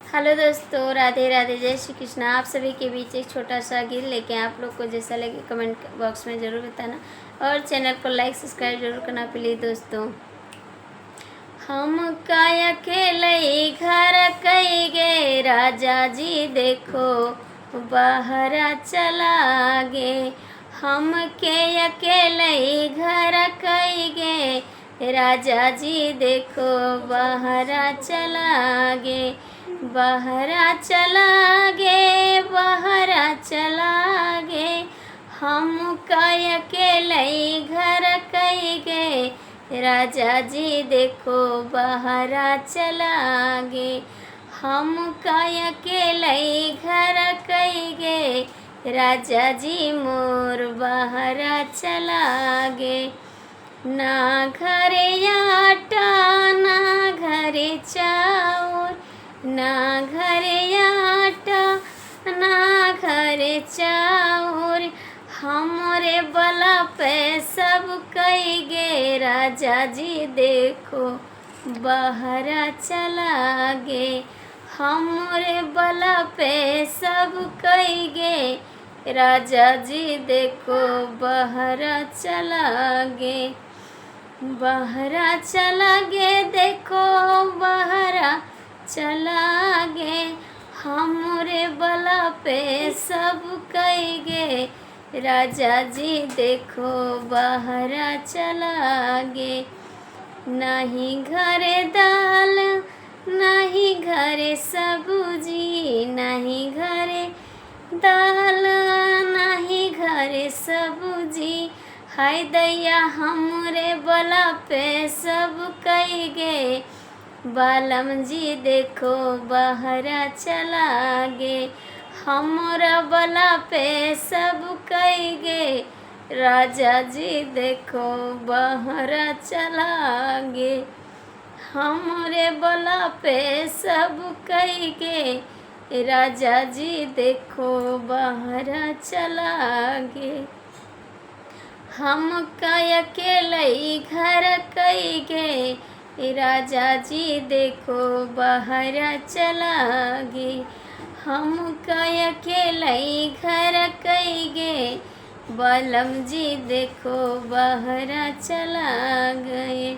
Hello दोस्तों, राधे राधे, जय श्री कृष्ण। आप सभी के बीच एक छोटा सा गीत लेके आप लोग को जैसा लगे कमेंट बॉक्स में ज़रूर बताना और चैनल को लाइक सब्सक्राइब जरूर करना प्लीज़ दोस्तों। हम काय अकेले घर कई गे राजा जी देखो बाहरा चला गे। हम के अकेले घर कई गे राजा जी देखो बाहरा चला गे। बहरा चला गे बहरा चला गे। हम काय अकेले घर कई गे राजा जी देखो बहरा चला गे। हम काय अकेले घर कई गे राजा जी मोर बहरा चला गे। ना घरे आटा ना घरे चाउर, ना घरे आटा ना घरे चाउर। हमरे बला पे सब कई गे राजा जी देखो बहरा चला गे। हमरे बला पे सब कई गे राजा जी देखो बहरा चला गे। बहरा चला गे देखो बहरा चला गे। हमरे बला पे सब कई गे राजा जी देखो बहरा चला गे। नहीं घरे दाल नहीं घरे सब्जी, नहीं घरे दाल नहीं घरे सब्जी। हाय दैया हमरे बला पे सब कई गे बालम जी देखो बहरा चला गे। हमरा बला पे सब कई गे राजा जी देखो बहरा चला गे। हमरे बला पे सब कई गे राजा जी देखो बहरा चला गे। हम काय अकेले घर कई गे राजा जी देखो बहरा चला गे। हम काय अकेले घर कई गे बालम जी देखो बहरा चला गए।